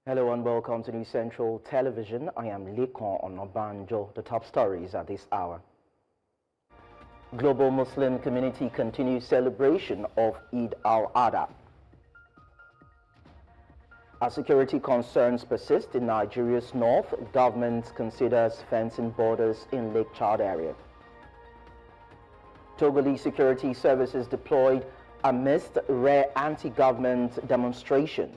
Hello and welcome to News Central Television. I am Lekon Onobanjo. The top stories at this hour. Global Muslim community continues celebration of Eid al-Adha. As security concerns persist in Nigeria's north, government considers fencing borders in Lake Chad area. Togolese security services deployed amidst rare anti-government demonstration.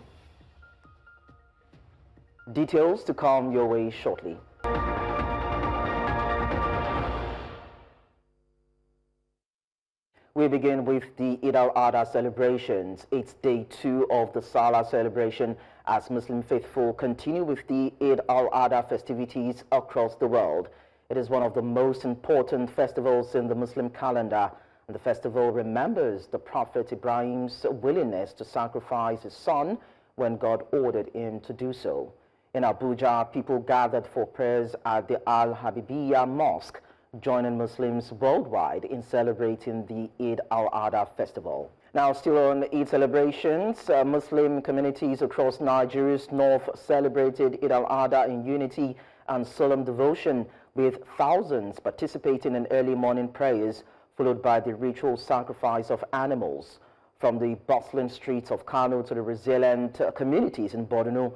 Details to come your way shortly. We begin with the Eid al-Adha celebrations. It's day 2 of the Salah celebration as Muslim faithful continue with the Eid al-Adha festivities across the world. It is one of the most important festivals in the Muslim calendar, and the festival remembers the Prophet Ibrahim's willingness to sacrifice his son when God ordered him to do so. In Abuja, people gathered for prayers at the Al-Habibiyya Mosque, joining Muslims worldwide in celebrating the Eid al-Adha festival. Now, still on Eid celebrations, Muslim communities across Nigeria's north celebrated Eid al-Adha in unity and solemn devotion, with thousands participating in early morning prayers, followed by the ritual sacrifice of animals. From the bustling streets of Kano to the resilient communities in Borno,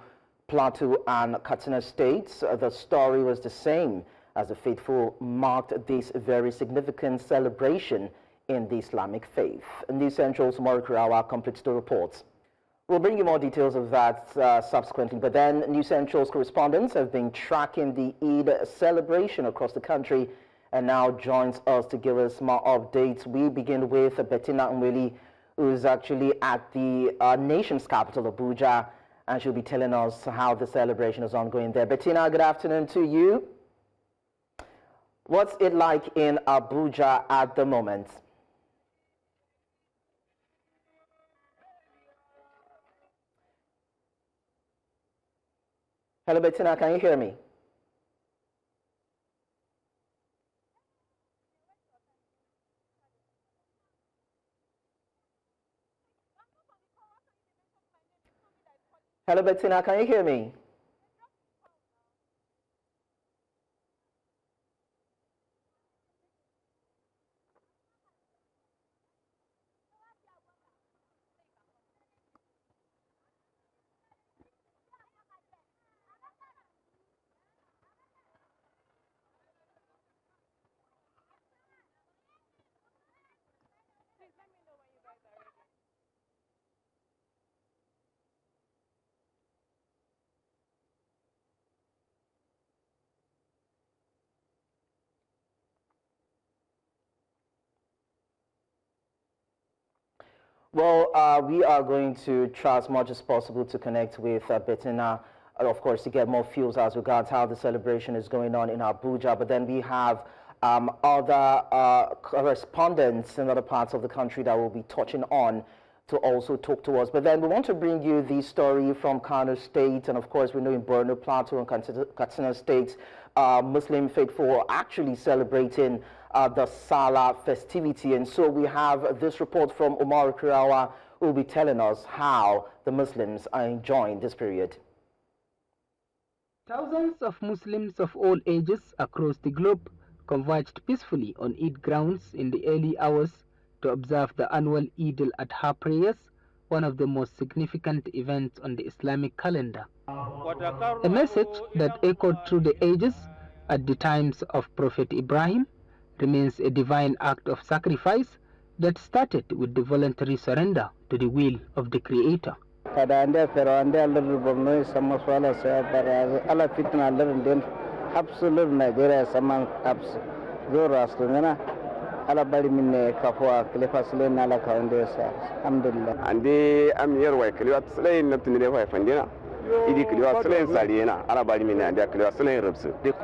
Plateau and Katsina states, the story was the same as the faithful marked this very significant celebration in the Islamic faith. News Central's Morikurawa completes the reports. We'll bring you more details of that subsequently, but then News Central's correspondents have been tracking the Eid celebration across the country and now joins us to give us more updates. We begin with Bettina Nweli, who is actually at the nation's capital, Abuja, and she'll be telling us how the celebration is ongoing there. Bettina, good afternoon to you. What's it like in Abuja at the moment? Hello, Bettina, can you hear me? Hello, Bettina, can you hear me? Well, we are going to try as much as possible to connect with Bettina, of course, to get more feels as regards how the celebration is going on in Abuja. But then we have other correspondents in other parts of the country that will be touching on to also talk to us. But then we want to bring you the story from Kano State, and of course we know in Borno, Plateau and Katsina states, Muslim faithful are actually celebrating the Salah festivity. And so we have this report from Omar Kirawa, who will be telling us how the Muslims are enjoying this period. Thousands of Muslims of all ages across the globe converged peacefully on Eid grounds in the early hours to observe the annual Eid al-Adha prayers, one of the most significant events on the Islamic calendar. A message that echoed through the ages at the times of Prophet Ibrahim remains a divine act of sacrifice that started with the voluntary surrender to the will of the Creator. The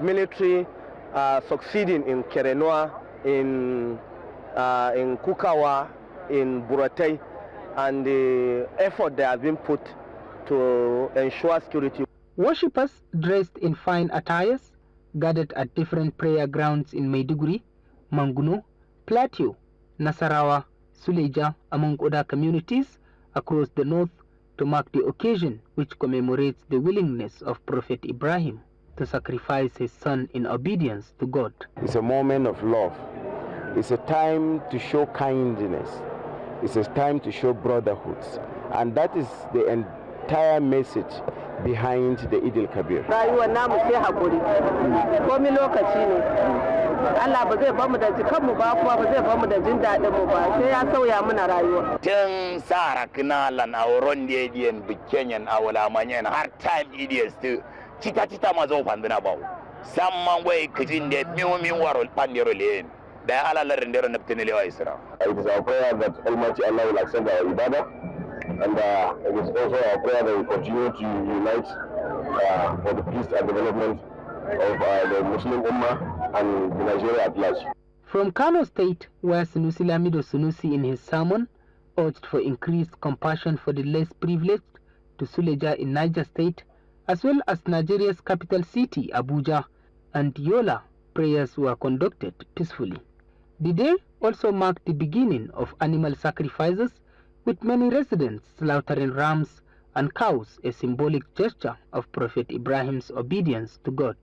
military succeeding in Kerenoa, in Kukawa, in Buratai, and the effort that has been put to ensure security. Worshippers dressed in fine attires gathered at different prayer grounds in Maiduguri, Manguno, Plateau, Nasarawa, Suleja, among other communities across the north to mark the occasion, which commemorates the willingness of Prophet Ibrahim to sacrifice his son in obedience to God. It's a moment of love. It's a time to show kindness. It's a time to show brotherhood. And that is the entire message behind the Eid al-Kabir. Allah ba zai bamu da jikanmu ba kuma ba zai bamu da jin daɗin mu ba sai ya sauya mana rayuwa. Tun sara kinalan auron da yadiyan bikenyan awala manyan har time idiots to cita mazo pandina ba. Samman wai kijin da miumin warol pandiro len. Da ala larin dero naptini lewa isra. It is our prayer that Almighty Allah will accept our ibadah, and it is also our prayer that we continue to unite for the peace and development of the Muslim Ummah and Nigeria at large. From Kano State, where Sunusi Lamido Sunusi in his sermon urged for increased compassion for the less privileged, to Suleja in Niger State, as well as Nigeria's capital city, Abuja, and Yola, prayers were conducted peacefully. The day also marked the beginning of animal sacrifices, with many residents slaughtering rams and cows, a symbolic gesture of Prophet Ibrahim's obedience to God.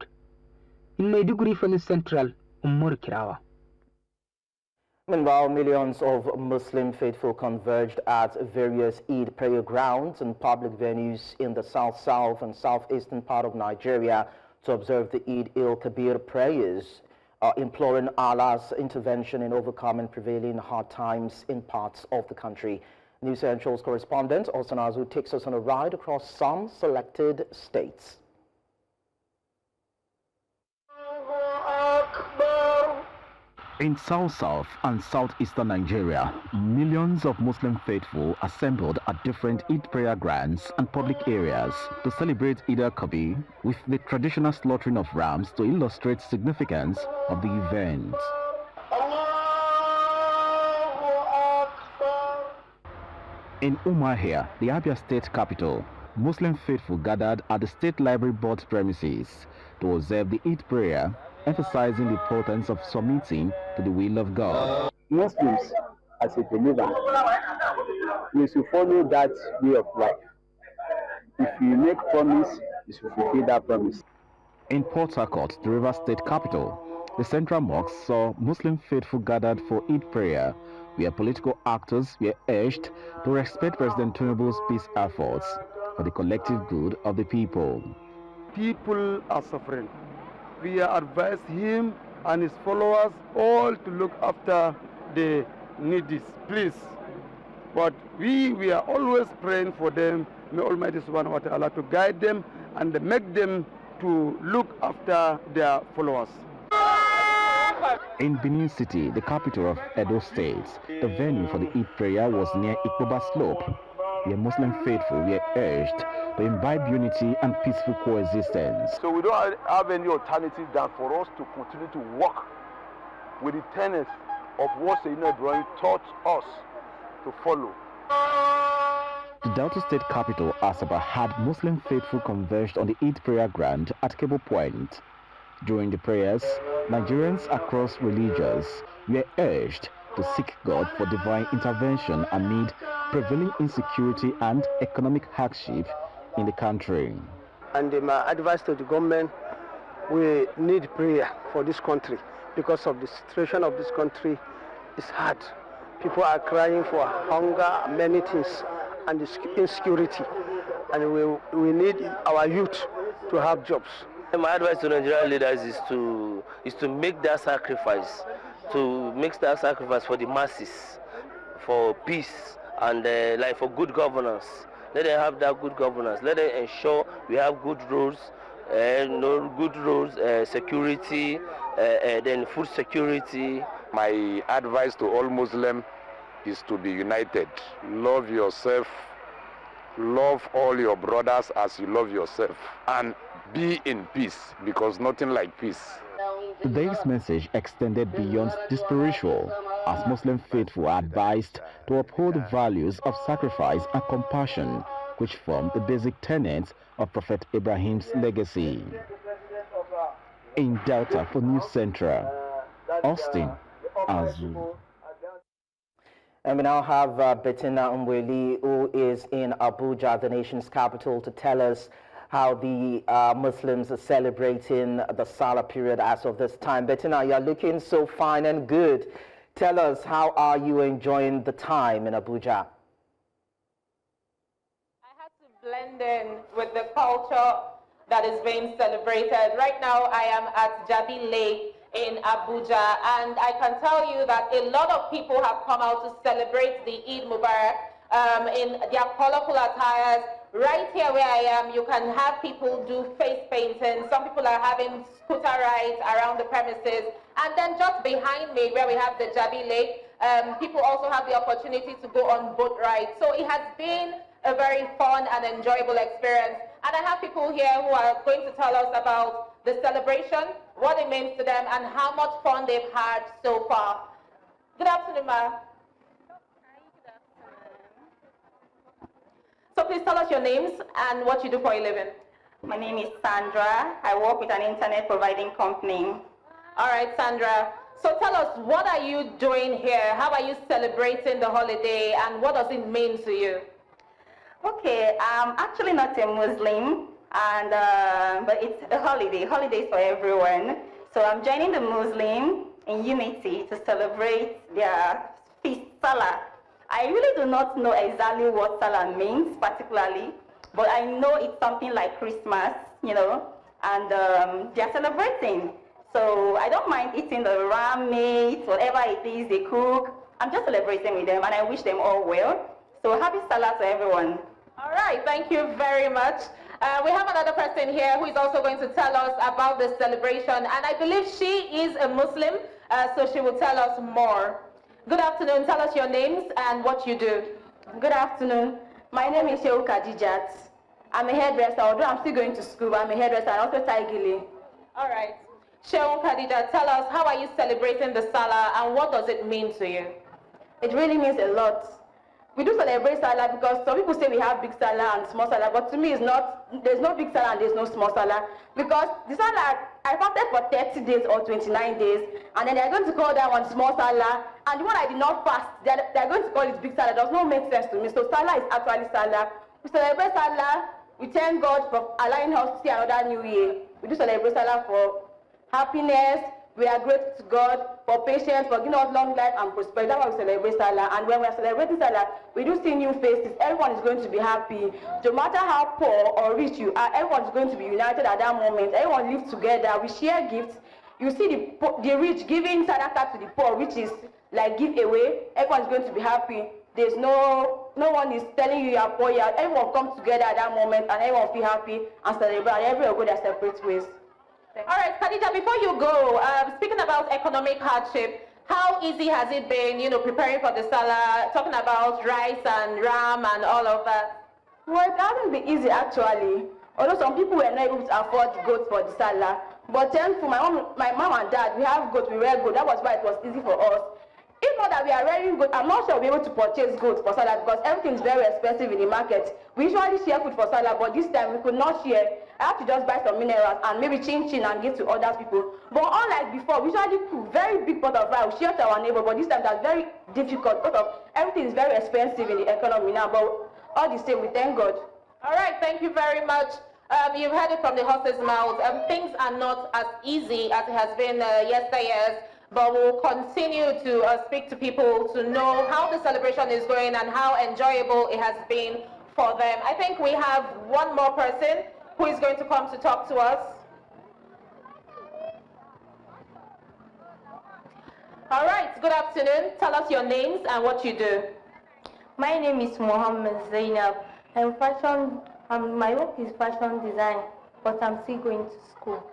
In Maiduguri, Fani Central, Umur Kirawa. Meanwhile, millions of Muslim faithful converged at various Eid prayer grounds and public venues in the south and southeastern part of Nigeria to observe the Eid al-Kabir prayers, imploring Allah's intervention in overcoming prevailing hard times in parts of the country. News Central's correspondent Osman Azu takes us on a ride across some selected states. In South and southeastern Nigeria, millions of Muslim faithful assembled at different Eid prayer grounds and public areas to celebrate Eid al-Kabir with the traditional slaughtering of rams to illustrate significance of the event. In Umuahia, the Abia State capital, Muslim faithful gathered at the State Library Board's premises to observe the Eid prayer, emphasizing the importance of submitting to the will of God. Muslims, as a believer, we should follow that way of life. If you make promise, you should fulfill that promise. In Port Harcourt, the River State capital, the Central Mosque saw Muslim faithful gathered for Eid prayer, where political actors were urged to respect President Tinubu's peace efforts for the collective good of the people. People are suffering. We advise him and his followers all to look after the needy, please. But we are always praying for them. May Almighty Subhanahu wa Ta'ala to guide them and make them to look after their followers. In Benin City, the capital of Edo State, the venue for the Eid prayer was near Ikoba Slope, where Muslim faithful were urged to imbibe unity and peaceful coexistence. So we don't have any alternative than for us to continue to work with the tenets of what Sayyidina Ibrahim taught us to follow. The Delta State capital, Asaba, had Muslim faithful converged on the Eid prayer ground at Cable Point. During the prayers, Nigerians across religions were urged to seek God for divine intervention amid prevailing insecurity and economic hardship in the country. And my advice to the government, we need prayer for this country because of the situation of this country is hard. People are crying for hunger, many things, and insecurity. And we need our youth to have jobs. My advice to Nigerian leaders is to make that sacrifice, for the masses, for peace and for good governance. Let them have that good governance. Let them ensure we have good roads, security, then food security. My advice to all Muslims is to be united. Love yourself, love all your brothers as you love yourself, and be in peace, because nothing like peace. Today's message extended beyond the spiritual, as Muslim faithful are advised to uphold the values of sacrifice and compassion, which form the basic tenets of Prophet Ibrahim's legacy. In Delta for News Central, Austin Azu. And we now have Bettina Umweli, who is in Abuja, the nation's capital, to tell us how the Muslims are celebrating the Salah period as of this time. Bettina, you're looking so fine and good. Tell us, how are you enjoying the time in Abuja? I had to blend in with the culture that is being celebrated. Right now, I am at Jabi Lake in Abuja, and I can tell you that a lot of people have come out to celebrate the Eid Mubarak in their colorful attires. Right here where I am, you can have people do face painting. Some people are having scooter rides around the premises. And then just behind me, where we have the Jabi Lake, people also have the opportunity to go on boat rides. So it has been a very fun and enjoyable experience. And I have people here who are going to tell us about the celebration, what it means to them, and how much fun they've had so far. Good afternoon, Ma. So please tell us your names and what you do for a living. My name is Sandra. I work with an internet providing company. All right, Sandra. So tell us, what are you doing here? How are you celebrating the holiday, and what does it mean to you? Okay, I'm actually not a Muslim, and but it's a holiday. Holidays for everyone. So I'm joining the Muslim in unity to celebrate their feast, Salah. I really do not know exactly what Salah means particularly, but I know it's something like Christmas, you know, and they're celebrating. So I don't mind eating the ram meat, whatever it is they cook. I'm just celebrating with them, and I wish them all well. So happy Salah to everyone. All right, thank you very much. We have another person here who is also going to tell us about the celebration, and I believe she is a Muslim, so she will tell us more. Good afternoon. Tell us your names and what you do. Good afternoon. My name is Shehu Kadijat. I'm a hairdresser, although I'm still going to school, but I'm a hairdresser and also Taigili. All right. Shehu Kadijat, tell us, how are you celebrating the Salah and what does it mean to you? It really means a lot. We do celebrate Salah because some people say we have big Salah and small Salah, but to me it's not, there's no big Salah and there's no small Salah, because the Salah, I fasted for 30 days or 29 days, and then they're going to call that one small Salah, and the one I did not fast, they're going to call it big Salah. It does not make sense to me. So Salah is actually Salah. We celebrate Salah, we thank God for allowing us to see another new year. We do celebrate Salah for happiness. We are grateful to God for patience, for giving us long life and prosperity. That's why we celebrate Salah. And when we are celebrating Salah, we do see new faces. Everyone is going to be happy. No matter how poor or rich you are, everyone is going to be united at that moment. Everyone lives together. We share gifts. You see the rich giving sadaqah to the poor, which is like giveaway. Everyone is going to be happy. There's no one is telling you you are poor. Everyone comes together at that moment, and everyone feel happy and celebrate. And everyone go their separate ways. All right, Khadija, before you go, speaking about economic hardship, how easy has it been, you know, preparing for the Salah, talking about rice and ram and all of that? Well, it hasn't been easy actually. Although some people were not able to afford goats for the Salah. But thankfully, my mom and dad, we have goats, we rear goats. That was why it was easy for us. If not that we are rearing goats, I'm not sure we'll be able to purchase goats for Salah because everything is very expensive in the market. We usually share food for Salah, but this time we could not share. I have to just buy some minerals and maybe chin and give to other people. But unlike before, we usually cook very big pot of rice, we share to our neighbor, but this time that's very difficult because of everything is very expensive in the economy now. But all the same, we thank God. All right, thank you very much. You've heard it from the horse's mouth. Things are not as easy as it has been yesteryears, but we'll continue to speak to people to know how the celebration is going and how enjoyable it has been for them. I think we have one more person who is going to come to talk to us. All right, good afternoon. Tell us your names and what you do. My name is Mohammed Zainab. My work is fashion design, but I'm still going to school.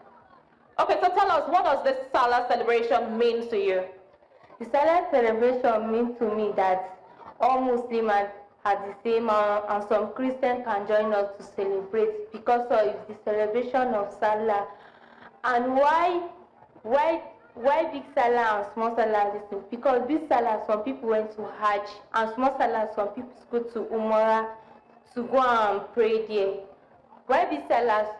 Okay, so tell us, what does this Salah celebration mean to you? The Salah celebration means to me that all Muslims are the same, and some Christians can join us to celebrate because of the celebration of Salah. And why big Salah and small Salah? Because big Salah, some people went to Hajj, and small Salah, some people go to Umrah to go and pray there. Why big Salah?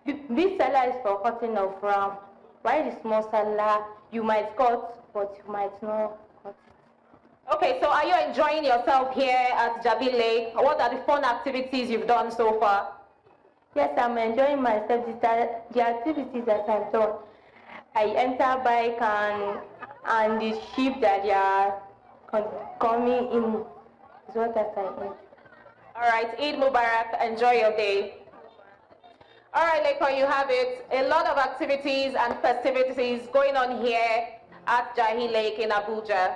Big Salah is for cutting of ram. Why the small Salah, you might cut, but you might not cut it. Okay, so are you enjoying yourself here at Jabi Lake? What are the fun activities you've done so far? Yes, I'm enjoying myself. The activities that I've done. I enter bike and the ship that they are coming in is what I enjoy. All right, Eid Mubarak, enjoy your day. All right, Leko, you have it. A lot of activities and festivities going on here at Jabi Lake in Abuja.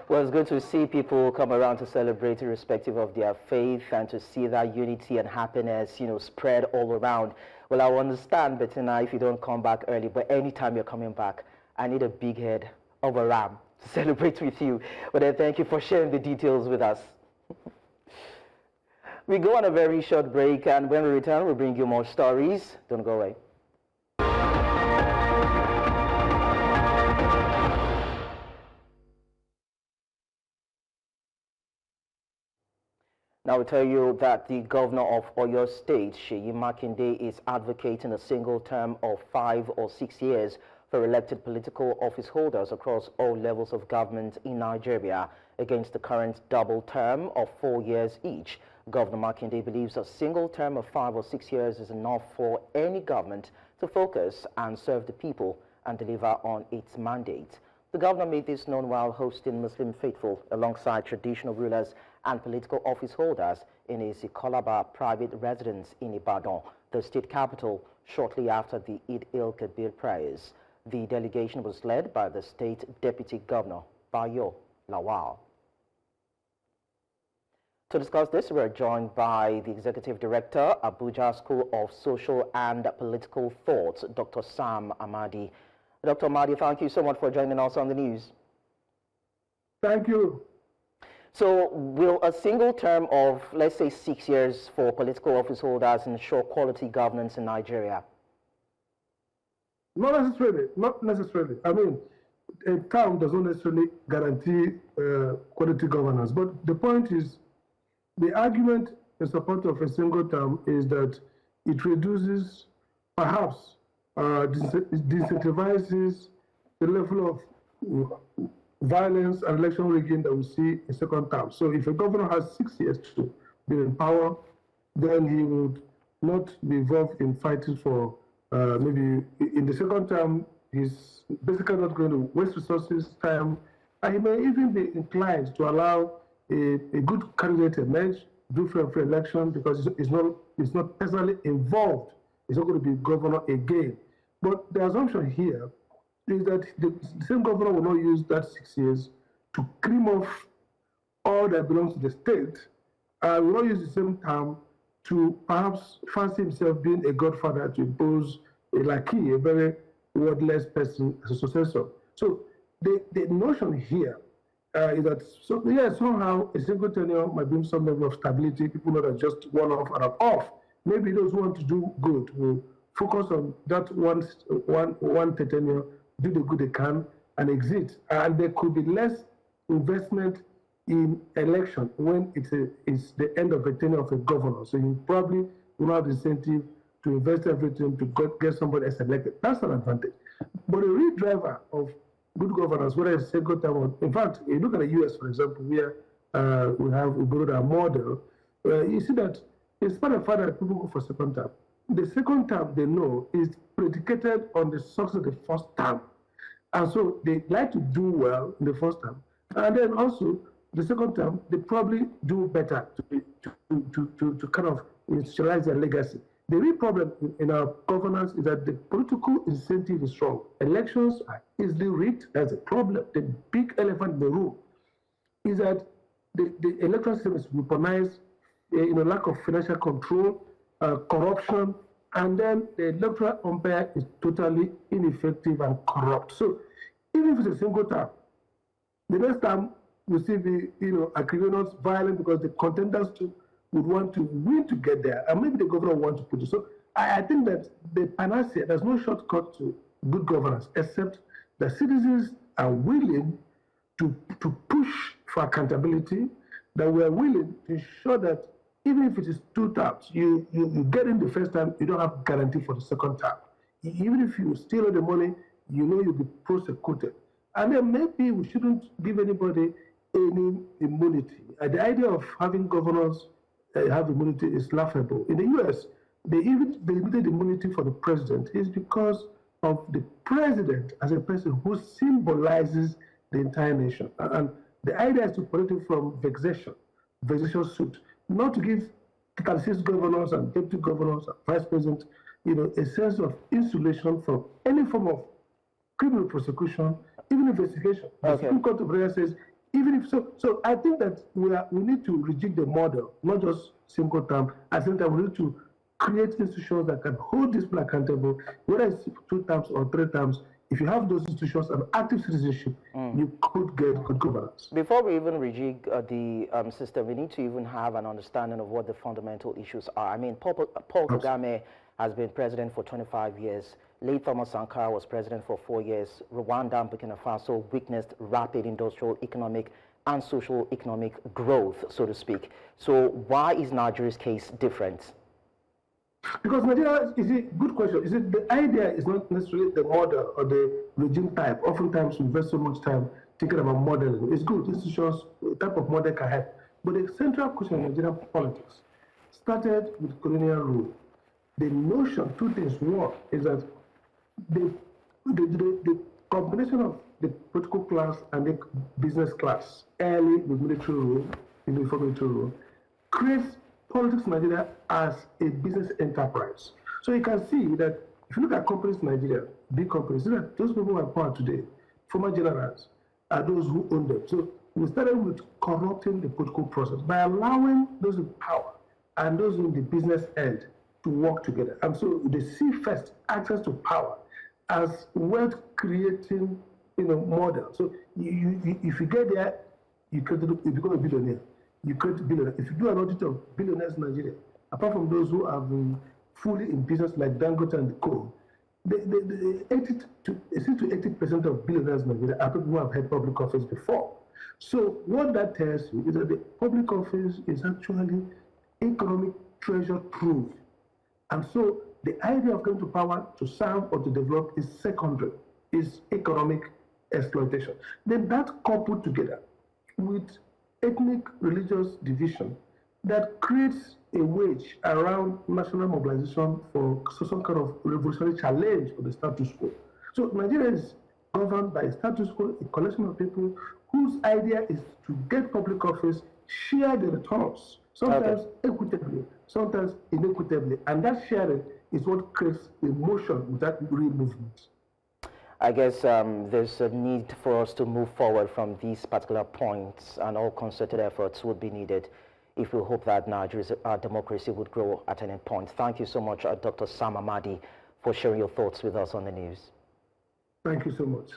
Well, it's good to see people come around to celebrate irrespective of their faith and to see that unity and happiness, spread all around. Well, I understand, Bettina, if you don't come back early, but anytime you're coming back, I need a big head of a ram to celebrate with you. But then thank you for sharing the details with us. We go on a very short break, and when we return, we'll bring you more stories. Don't go away. Now we tell you that the governor of Oyo State, Seyi Makinde, is advocating a single term of 5 or 6 years for elected political office holders across all levels of government in Nigeria against the current double term of 4 years each. Governor Makinde believes a single term of 5 or 6 years is enough for any government to focus and serve the people and deliver on its mandate. The governor made this known while hosting Muslim faithful alongside traditional rulers and political office holders in his Ikolaba private residence in Ibadan, the state capital, shortly after the Eid-el-Kabir prayers. The delegation was led by the state deputy governor, Bayo Lawal. To discuss this, we're joined by the executive director, Abuja School of Social and Political Thought, Dr. Sam Amadi. Dr. Amadi, thank you so much for joining us on the news. Thank you. So will a single term of, let's say, 6 years for political office holders ensure quality governance in Nigeria? Not necessarily. Not necessarily. I mean, a term does not necessarily guarantee quality governance. But the point is, the argument in support of a single term is that it reduces, perhaps, disincentivizes the level of violence and election rigging that we see in second term. So if a governor has 6 years to be in power, then he would not be involved in fighting for maybe in the second term, he's basically not going to waste resources, time, and he may even be inclined to allow a good candidate to emerge, do for election because it's not personally involved. He's not going to be governor again. But the assumption here is that the same governor will not use that 6 years to cream off all that belongs to the state, will not use the same term to perhaps fancy himself being a godfather to impose a lackey, a very wordless person as a successor. So the notion here is that, somehow a single tenure might bring some level of stability. People know that just one off and off. Maybe those who want to do good will focus on that one tenure, do the good they can, and exit. And there could be less investment in election when it's the end of a tenure of a governor. So you probably will have the incentive to invest everything to get somebody else elected. That's an advantage. But the real driver of good governance, whether it's single term or, in fact, you look at the US, for example, where we borrowed our model, you see that in spite of the fact that people go for second term, the second term they know is predicated on the success of the first term. And so they like to do well in the first term. And then also, the second term, they probably do better to kind of institutionalize their legacy. The real problem in our governance is that the political incentive is strong. Elections are easily rigged. That's a problem. The big elephant in the room is that the electoral system is weaponized, lack of financial control, corruption, and then the electoral umpire is totally ineffective and corrupt. So even if it's a single term, the next time we see the acrimonious violence because the contenders would want to win to get there, and maybe the governor will want to put it. So I think that the panacea, there's no shortcut to good governance, except that citizens are willing to push for accountability, that we are willing to ensure that even if it is 2 terms, you get in the first time, you don't have guarantee for the second term. Even if you steal all the money, you'll be prosecuted. And then maybe we shouldn't give anybody any immunity. The idea of having governors have immunity is laughable. In the US, they limited immunity for the president is because of the president as a person who symbolizes the entire nation. And the idea is to protect it from vexatious suit, not to give 36 governors and deputy governors and vice president, a sense of insulation from any form of criminal prosecution, even investigation. The Supreme Court of Nigeria says, even if so. So I think that we need to reject the model, not just single term. I think that we need to create institutions that can hold these people accountable, whether it's 2 terms or 3 terms. If you have those institutions and active citizenship, you could get good governance. Before we even rejig the system, we need to even have an understanding of what the fundamental issues are. I mean, Paul Kagame has been president for 25 years. Late Thomas Sankara was president for 4 years. Rwanda and Burkina Faso witnessed rapid industrial, economic, and social economic growth, so to speak. So why is Nigeria's case different? Because Nigeria is a good question. Is it the idea is not necessarily the model or the regime type. Oftentimes we invest so much time thinking about modeling. It's good. Institutions, type of model can help. But the central question in Nigerian politics started with colonial rule. The notion, 2 things. One is that the combination of the political class and the business class, early with military rule, before military rule, creates politics in Nigeria as a business enterprise. So you can see that if you look at companies in Nigeria, big companies, see that those people who are in power today, former generals, are those who own them. So we started with corrupting the political process by allowing those in power and those in the business end to work together. And so they see first access to power as wealth creating model. So if you get there, you become a billionaire. You create billionaires. If you do an audit of billionaires in Nigeria, apart from those who have been fully in business like Dangote and the co, 60 to 80% of billionaires in Nigeria are people who have had public office before. So what that tells you is that the public office is actually economic treasure trove. And so the idea of going to power to serve or to develop is secondary, is economic exploitation. Then that coupled together with ethnic religious division that creates a wedge around national mobilization for some kind of revolutionary challenge of the status quo. So Nigeria is governed by a status quo, a collection of people whose idea is to get public office, share the returns, sometimes equitably, sometimes inequitably, and that sharing is what creates a motion with that real movement. I guess there's a need for us to move forward from these particular points, and all concerted efforts would be needed if we hope that Nigeria's democracy would grow at any point. Thank you so much, Dr. Sam Amadi, for sharing your thoughts with us on the news. Thank you so much.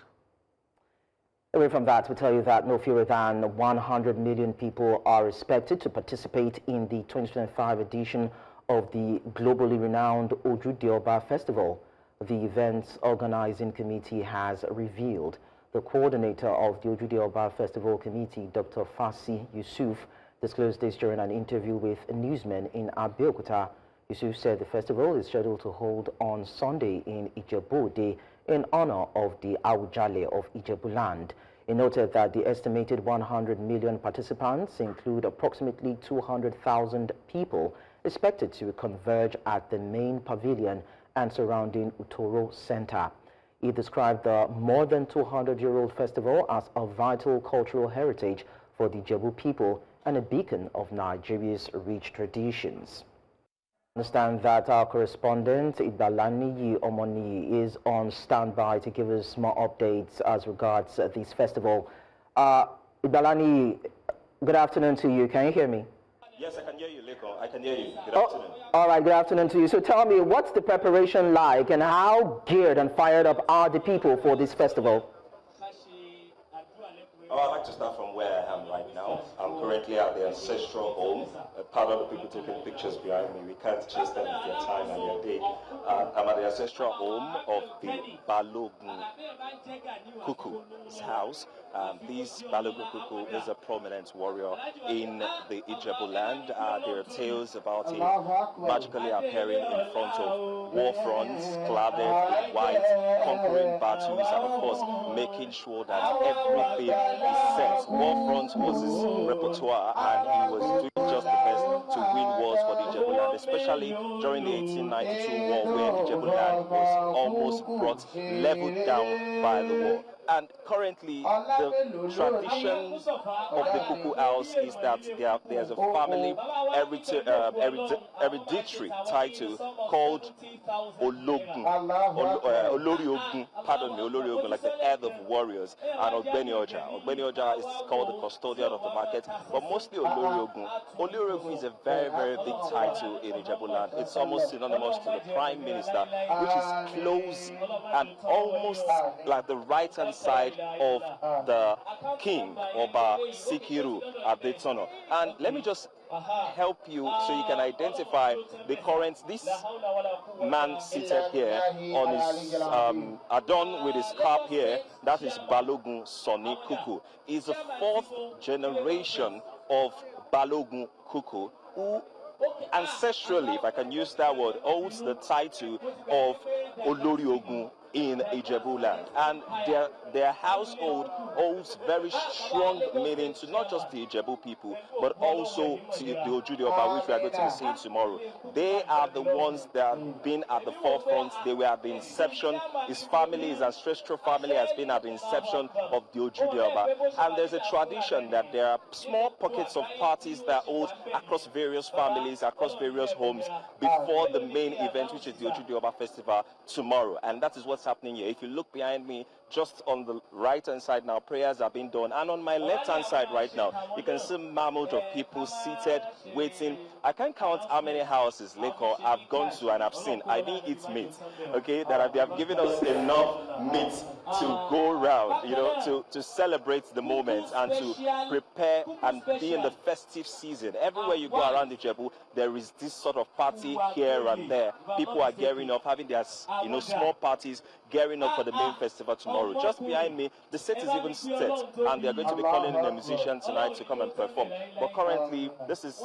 Away from that, we tell you that no fewer than 100 million people are expected to participate in the 2025 edition of the globally renowned Ojude Oba Festival. The event's organizing committee has revealed. The coordinator of the Ojude Oba Festival Committee, Dr. Fasi Yusuf, disclosed this during an interview with newsmen in Abeokuta. Yusuf said the festival is scheduled to hold on Sunday in Ijebu-Ode in honor of the Awujale of Ijebuland. He noted that the estimated 100 million participants include approximately 200,000 people expected to converge at the main pavilion and surrounding Utoro Center. He described the more than 200-year-old festival as a vital cultural heritage for the Ijebu people and a beacon of Nigeria's rich traditions. I understand that our correspondent Ibalani Omoni is on standby to give us more updates as regards this festival. Ibalani, good afternoon to you. Can you hear me? Yes, I can hear you, Leko. I can hear you. Good afternoon. All right, good afternoon to you. So tell me, what's the preparation like and how geared and fired up are the people for this festival? Oh, I'd like to start from where I am right now. I'm currently at the ancestral home. Part of the people taking pictures behind me, we can't chase them with their time and their day. I'm at the ancestral home of the Balogun Kuku's house. This Balogun Kuku is a prominent warrior in the Ijebuland. There are tales about him magically appearing in front of war fronts, cladded in white, conquering battles, and of course making sure that everything is set. War front was his repertoire, and he was doing just the best to win wars for the Ijebuland, especially during the 1892 war, where Ijebuland was almost leveled down by the war. And currently, the tradition of the Kuku house is that there's a family hereditary title called Ologun, Olori Ogun, pardon me, Olori Ogun, like the head of warriors, and Ogbeni Oja. Ogbeni Oja is called the custodian of the market, but mostly Olori Ogun. Olori Ogun is a very, very big title in Ijebuland. It's almost synonymous to the Prime Minister, which is close and almost like the right-hand side of the king, Oba Sikiru Adetono. And let me just help you so you can identify the current. This man seated here on his adorned with his cap here, that is Balogun Soni Kuku. Is the fourth generation of Balogun Kuku, who ancestrally, if I can use that word, holds the title of Olori Ogun in Ijebuland, and their household holds very strong meaning to not just the Ijebu people, but also to the Ojude Oba, which we are going to be seeing tomorrow. They are the ones that have been at the forefront. They were at the inception. His family, his ancestral family, has been at the inception of the Ojude Oba. And there's a tradition that there are small pockets of parties that hold across various families, across various homes, before the main event, which is the Ojude Oba Festival tomorrow. And that is what's happening here. If you look behind me, just on the right-hand side now, prayers are being done. And on my left-hand side right now, you can see mammoth of people seated, waiting. I can't count how many houses, Leko, I've gone to and I've seen. I didn't eat meat, okay? That they have given us enough meat to go around, you know, to celebrate the moment and to prepare and be in the festive season. Everywhere you go around Ijebu, there is this sort of party here and there. People are gearing up, having their, you know, small parties, gearing up for the main festival tomorrow. Just behind me, the set is even set, and they're going to be calling in a musician tonight to come and perform. But currently, this is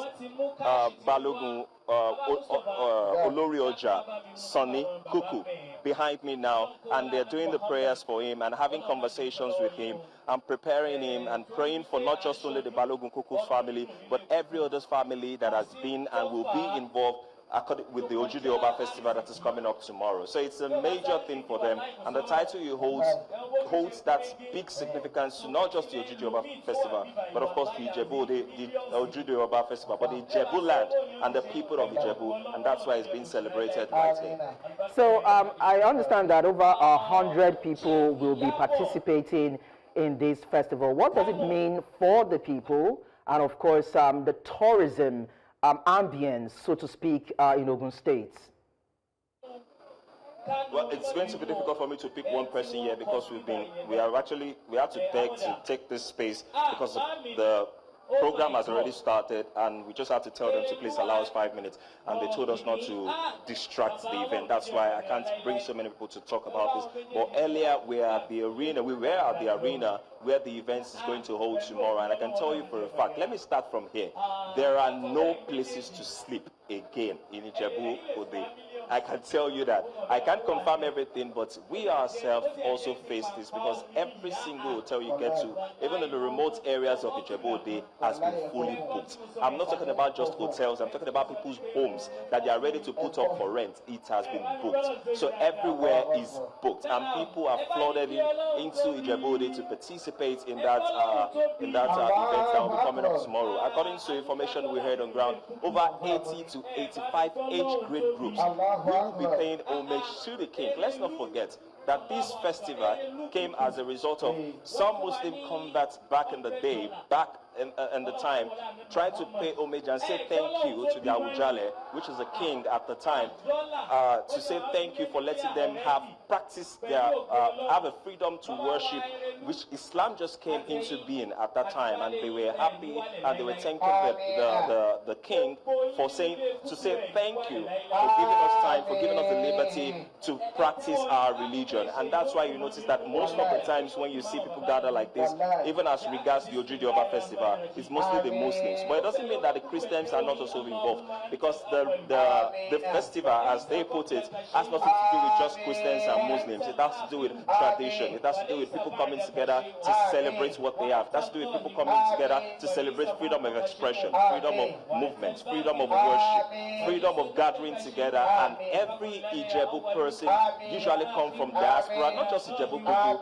Balogun Olori Oja Soni Kuku behind me now, and they're doing the prayers for him and having conversations with him and preparing him and praying for not just only the Balogun Kuku family, but every other family that has been and will be involved with the Ojude Oba Festival that is coming up tomorrow. So it's a major thing for them, and the title he holds that big significance to not just the Ojude Oba Festival, but of course the Ijebu-Ode, the Ojude Oba Festival, but the Ijebuland and the people of Ijebu, and that's why it's being celebrated right here. So I understand that over 100 people will be participating in this festival. What does it mean for the people, and of course the tourism ambience, so to speak, in Ogun State? Well, it's going to be difficult for me to pick one person here because we had to beg to take this space because the program has already started, and we just had to tell them to please allow us 5 minutes, and they told us not to distract the event. That's why I can't bring so many people to talk about this. But earlier we were at the arena where the event is going to hold tomorrow, and I can tell you for a fact, let me start from here. There are no places to sleep again in Ijebu-Ode. I can tell you that. I can't confirm everything, but we ourselves also face this because every single hotel you get to, even in the remote areas of Ijebu-Ode, has been fully booked. I'm not talking about just hotels, I'm talking about people's homes that they are ready to put up for rent. It has been booked. So everywhere is booked, and people are flooded into Ijebu-Ode to participate in that event that will be coming up tomorrow. According to information we heard on ground, over 80 to 85 age grade groups will be paying homage to the king. Let's not forget that this festival came as a result of some Muslim converts back in the day, back in the time, trying to pay homage and say thank you to the Awujale, which is a king at the time, to say thank you for letting them have a freedom to worship, which Islam just came into being at that time, and they were happy and they were thanking the king for say thank you for giving us time, for giving us the liberty to practice our religion. And that's why you notice that most of the times when you see people gather like this, even as regards the Ojude Oba Festival, it's mostly the Muslims. But it doesn't mean that the Christians are not also involved, because the festival, as they put it, has nothing to do with just Christians and Muslims. It has to do with tradition. It has to do with people coming together to celebrate what they have. It has to do with people coming together to celebrate freedom of expression, freedom of movement, freedom of worship, freedom of gathering together. And every Ijebu person usually come from diaspora, not just Ijebu people,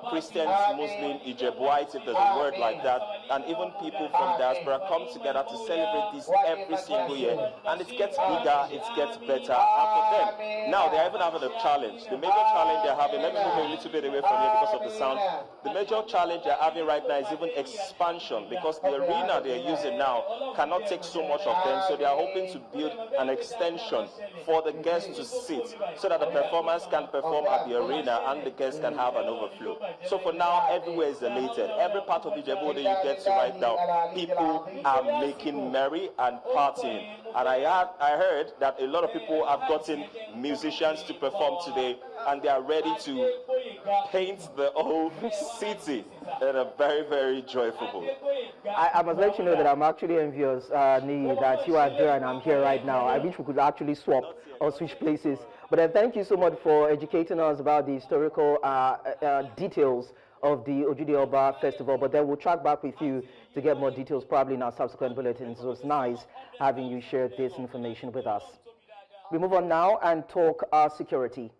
Christians, Muslims, Ijebu-Ode, if there's a word like that, and even people from diaspora come together to celebrate this every single year. And it gets bigger, it gets better. And for them, now they're even having a challenge. The major challenge they're having, let me move a little bit away from here because of the sound. The major challenge they're having right now is even expansion, because the arena they're using now cannot take so much of them, so they are hoping to build an extension for the guests to sit, so that the performers can perform at the arena and the guests can have an overflow. So for now, everywhere is elated. Every part of Ijebu-Ode you get to right now, people are making merry and partying. And I heard that a lot of people have gotten musicians to perform today, and they are ready to paint the whole city in a very, very joyful mood. I must let you know that I'm actually envious, Nii, that you are there and I'm here right now. I wish we could actually swap or switch places. But thank you so much for educating us about the historical details of the Ojude Oba Festival. But then we'll track back with you to get more details probably in our subsequent bulletins. So it's nice having you share this information with us. We move on now and talk security.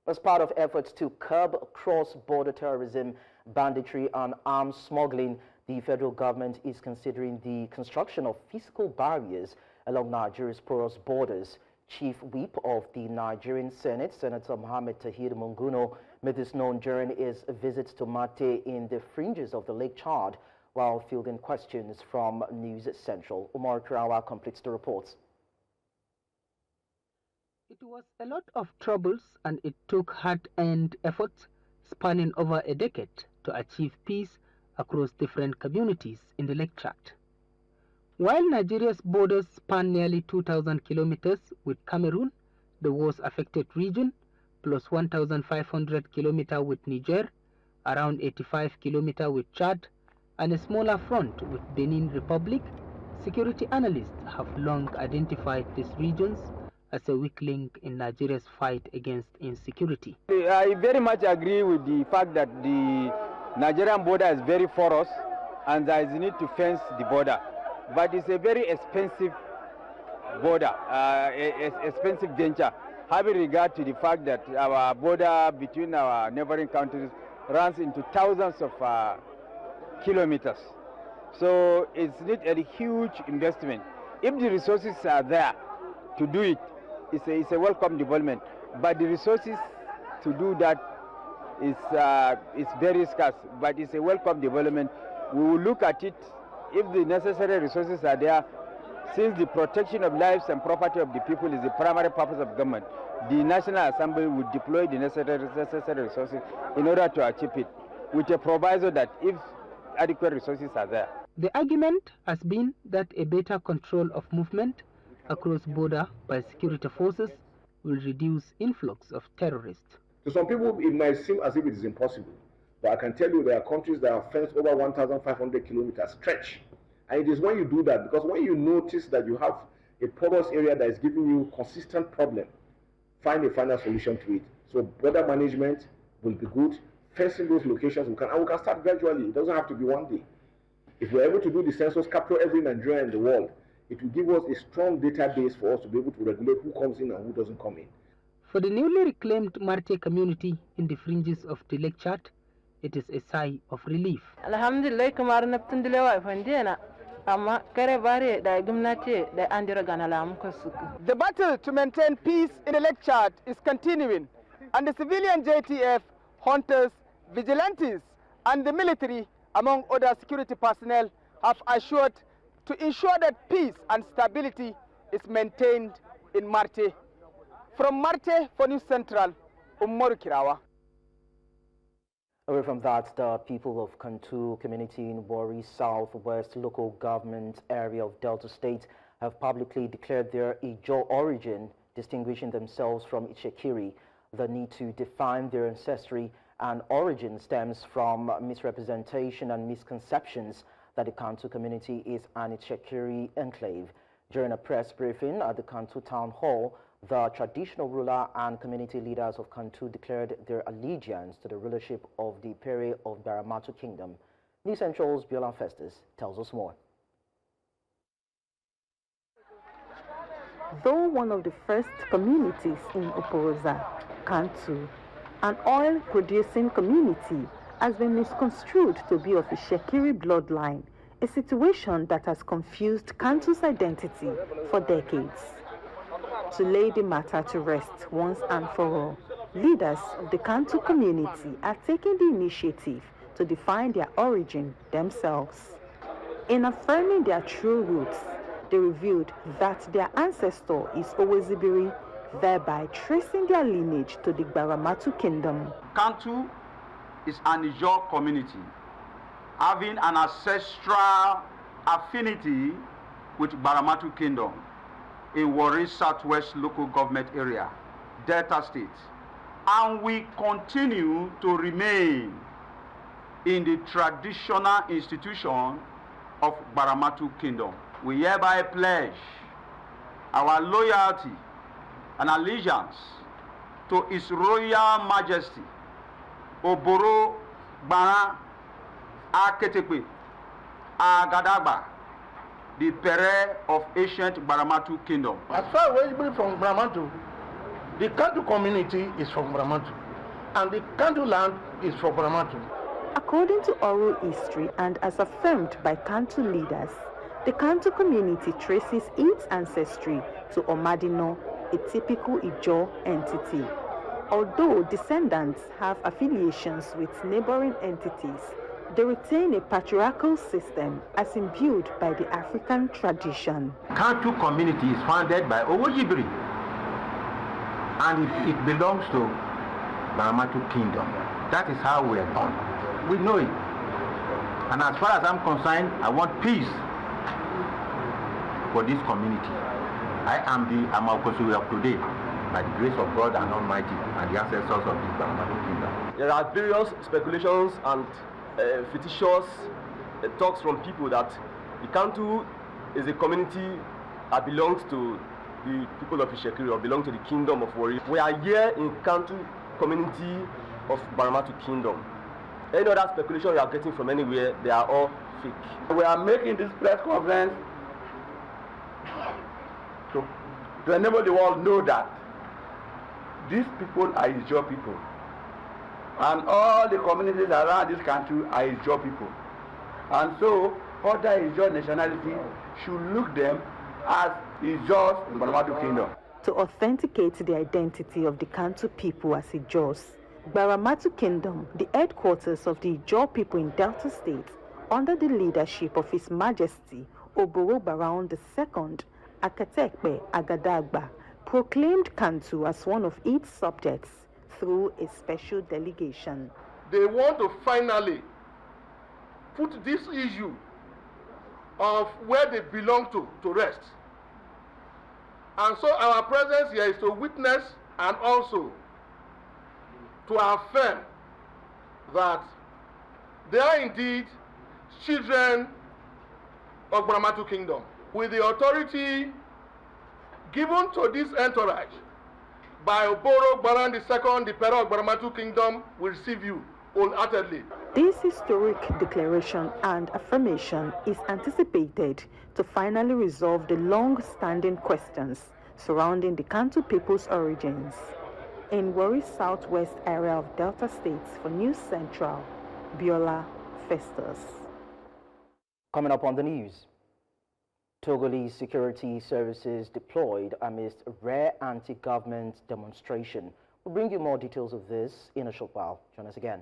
As part of efforts to curb cross-border terrorism, banditry and arms smuggling, the federal government is considering the construction of physical barriers along Nigeria's porous borders. Chief Whip of the Nigerian Senate, Senator Mohammed Tahir Munguno, made this known during his visit to Mate in the fringes of the Lake Chad while fielding questions from News Central. Umar Kurawa completes the reports. It was a lot of troubles, and it took hard-earned efforts spanning over a decade to achieve peace across different communities in the Lake Tract. While Nigeria's borders span nearly 2,000 kilometers with Cameroon, the wars-affected region, plus 1,500 kilometers with Niger, around 85 kilometers with Chad, and a smaller front with Benin Republic, security analysts have long identified these regions as a weak link in Nigeria's fight against insecurity. I very much agree with the fact that the Nigerian border is very porous and there is a need to fence the border. But it's a very expensive border, expensive venture, having regard to the fact that our border between our neighboring countries runs into thousands of kilometers. So it's need a huge investment. If the resources are there to do it, it's a welcome development. But the resources to do that is very scarce, but it's a welcome development. We will look at it if the necessary resources are there. Since the protection of lives and property of the people is the primary purpose of government, the National Assembly will deploy the necessary resources in order to achieve it, with a proviso that if adequate resources are there. The argument has been that a better control of movement across border by security forces will reduce influx of terrorists. To some people, it might seem as if it is impossible. But I can tell you there are countries that have fenced over 1,500 kilometers stretch. And it is when you do that, because when you notice that you have a porous area that is giving you consistent problem, find a final solution to it. So border management will be good. Fencing those locations, we can start gradually. It doesn't have to be one day. If we're able to do the census, capture every Nigerian in the world, it will give us a strong database for us to be able to regulate who comes in and who doesn't come in. For the newly reclaimed Marte community in the fringes of the Lake Chad, it is a sigh of relief. Alhamdulillah, kamar naptundile wa fandena. The battle to maintain peace in the Lake Chad is continuing, and the civilian JTF, hunters, vigilantes, and the military, among other security personnel, have assured to ensure that peace and stability is maintained in Marte. From Marte for News Central, Umaru Kirawa. Away from that, the people of Kantu community in Warri Southwest local government area of Delta State have publicly declared their Ijaw origin, distinguishing themselves from Itsekiri. The need to define their ancestry and origin stems from misrepresentation and misconceptions that the Kantu community is an Itsekiri enclave. During a press briefing at the Kantu Town Hall, the traditional ruler and community leaders of Kantu declared their allegiance to the rulership of the Pere of Baramatu Kingdom. News Central's Biola Festus tells us more. Though one of the first communities in Oporoza, Kantu, an oil-producing community, has been misconstrued to be of a Shekiri bloodline, a situation that has confused Kantu's identity for decades. To lay the matter to rest once and for all, leaders of the Kantu community are taking the initiative to define their origin themselves. In affirming their true roots, they revealed that their ancestor is Owezibiri, thereby tracing their lineage to the Baramatu Kingdom. Kantu is an Ijaw community having an ancestral affinity with Baramatu Kingdom in Warri Southwest local government area, Delta State. And we continue to remain in the traditional institution of Baramatu Kingdom. We hereby pledge our loyalty and allegiance to His Royal Majesty, Oboro Bara Aketekwe Agadagba, the Pere of ancient Baramatu Kingdom. As far as we're from Baramatu, the Kantu community is from Baramatu, and the Kantu land is from Baramatu. According to oral history and as affirmed by Kantu leaders, the Kantu community traces its ancestry to Omadino, a typical Ijaw entity. Although descendants have affiliations with neighboring entities, they retain a patriarchal system as imbued by the African tradition. Kantu community is founded by Owojibiri, and it belongs to Baramatu Kingdom. That is how we are born. We know it. And as far as I'm concerned, I want peace for this community. I am the Amaokosui of today, by the grace of God and Almighty, and the ancestors of this Baramatu Kingdom. There are various speculations and fictitious talks from people that the Kantu is a community that belongs to the people of Itsekiri or belongs to the kingdom of Warri. We are here in Kantu community of Baramatu Kingdom. Any other speculation you are getting from anywhere, they are all fake. We are making this press conference to enable the world know that these people are Ijaw people. And all the communities around this country are Ijaw people. And so, other Ijaw nationality should look them as Ijaws in Baramatu Kingdom. To authenticate the identity of the Kantu people as Ijaws, Baramatu Kingdom, the headquarters of the Ijaw people in Delta State, under the leadership of His Majesty Oboro Baraun II, Akatekpe Agadagba, proclaimed Kantu as one of its subjects through a special delegation. They want to finally put this issue of where they belong to rest. And so our presence here is to witness and also to affirm that they are indeed children of Baramatu Kingdom, with the authority given to this entourage by Oboro Baran II, the Pere of Baramatu Kingdom, will receive you wholeheartedly. This historic declaration and affirmation is anticipated to finally resolve the long-standing questions surrounding the Kantu people's origins. In Warri Southwest area of Delta States for News Central, Biola Festus. Coming up on the news, Togolese security services deployed amidst rare anti-government demonstration. We'll bring you more details of this in a short while. Join us again.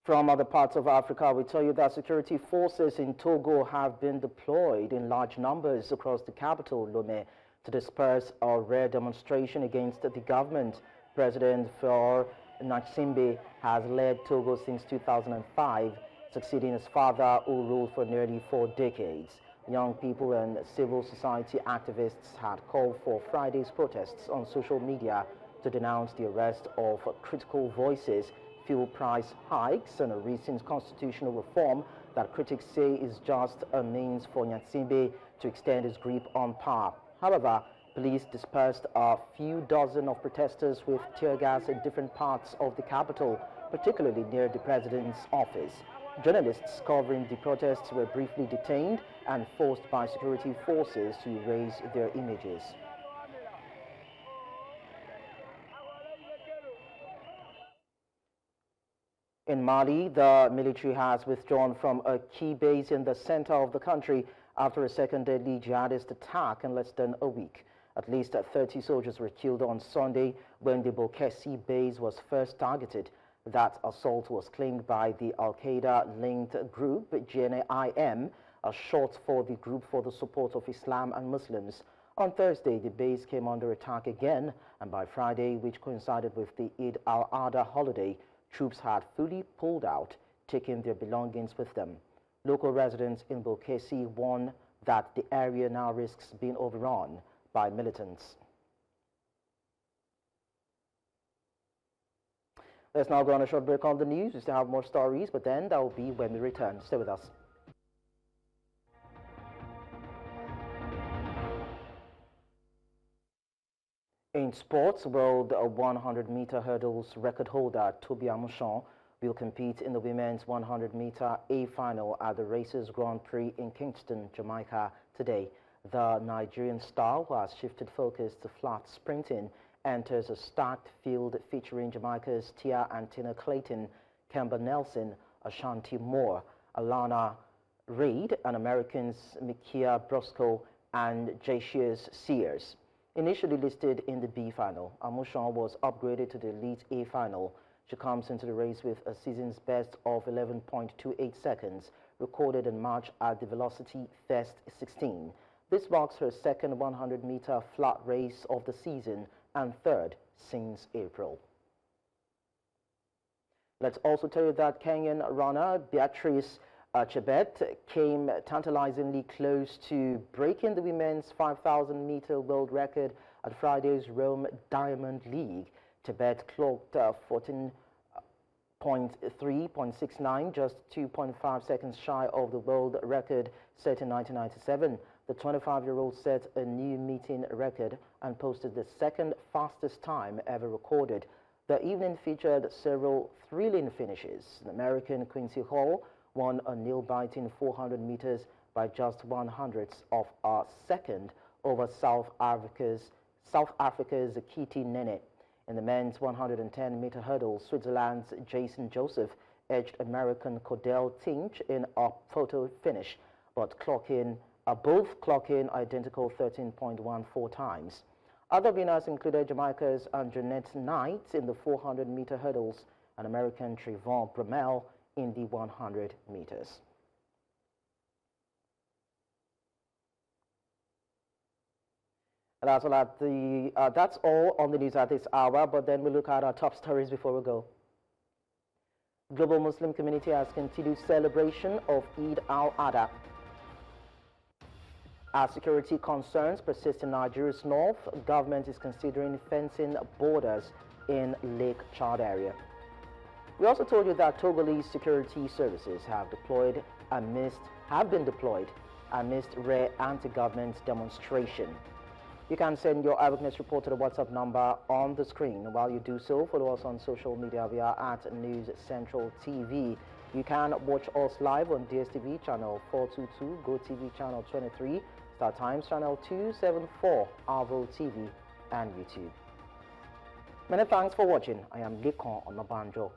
From other parts of Africa, we tell you that security forces in Togo have been deployed in large numbers across the capital, Lomé, to disperse a rare demonstration against the government. President Faure Gnassingbé has led Togo since 2005, succeeding his father, who ruled for nearly 4 decades. Young people and civil society activists had called for Friday's protests on social media to denounce the arrest of critical voices, fuel price hikes, and a recent constitutional reform that critics say is just a means for Gnassingbé to extend his grip on power. However, police dispersed a few dozen of protesters with tear gas in different parts of the capital, particularly near the president's office. Journalists covering the protests were briefly detained and forced by security forces to erase their images. In Mali, the military has withdrawn from a key base in the center of the country after a second deadly jihadist attack in less than a week. At least 30 soldiers were killed on Sunday when the Boulkessi base was first targeted. That assault was claimed by the al-Qaeda-linked group, JNIM, a short for the Group for the Support of Islam and Muslims. On Thursday, the base came under attack again, and by Friday, which coincided with the Eid al-Adha holiday, troops had fully pulled out, taking their belongings with them. Local residents in Boulkessi warn that the area now risks being overrun by militants. Let's now go on a short break on the news. We still have more stories, but then that will be when we return. Stay with us. In sports, world 100-meter hurdles record holder Toby Amusan will compete in the women's 100-meter A final at the Racers Grand Prix in Kingston, Jamaica today. The Nigerian star, who has shifted focus to flat sprinting, enters a stacked field featuring Jamaica's Tia Antina Clayton, Kemba Nelson, Ashanti Moore, Alana Reid, and Americans Mikia Brosco and Jacius Sears. Initially listed in the B final, Amusan was upgraded to the Elite A final. She comes into the race with a season's best of 11.28 seconds, recorded in March at the Velocity Fest 16. This marks her second 100-meter flat race of the season and third since April. Let's also tell you that Kenyan runner Beatrice Chebet came tantalizingly close to breaking the women's 5,000-meter world record at Friday's Rome Diamond League. Chebet clocked 14.3.69, just 2.5 seconds shy of the world record set in 1997. The 25-year-old set a new meeting record and posted the second fastest time ever recorded. The evening featured several thrilling finishes. The American Quincy Hall won a nail-biting 400 meters by just 1/100th of a second over South Africa's Kitty Nene. In the men's 110-meter hurdle, Switzerland's Jason Joseph edged American Cordell Tinch in a photo finish, but both clocking identical 13.14 times. Other winners included Jamaica's Anjanette Knight in the 400-meter hurdles and American Trevon Bromell in the 100 meters. That's all on the news at this hour, but then we'll look at our top stories before we go. Global Muslim community has continued celebration of Eid al-Adha. As security concerns persist in Nigeria's north, government is considering fencing borders in Lake Chad area. We also told you that Togolese security services have been deployed amidst rare anti-government demonstration. You can send your eyewitness report to the WhatsApp number on the screen. While you do so, follow us on social media. We are at News Central TV. You can watch us live on DSTV channel 422, GoTV channel 23, Star Times channel 274, Arvo TV, and YouTube. Many thanks for watching. I am Lekon Onabanjo.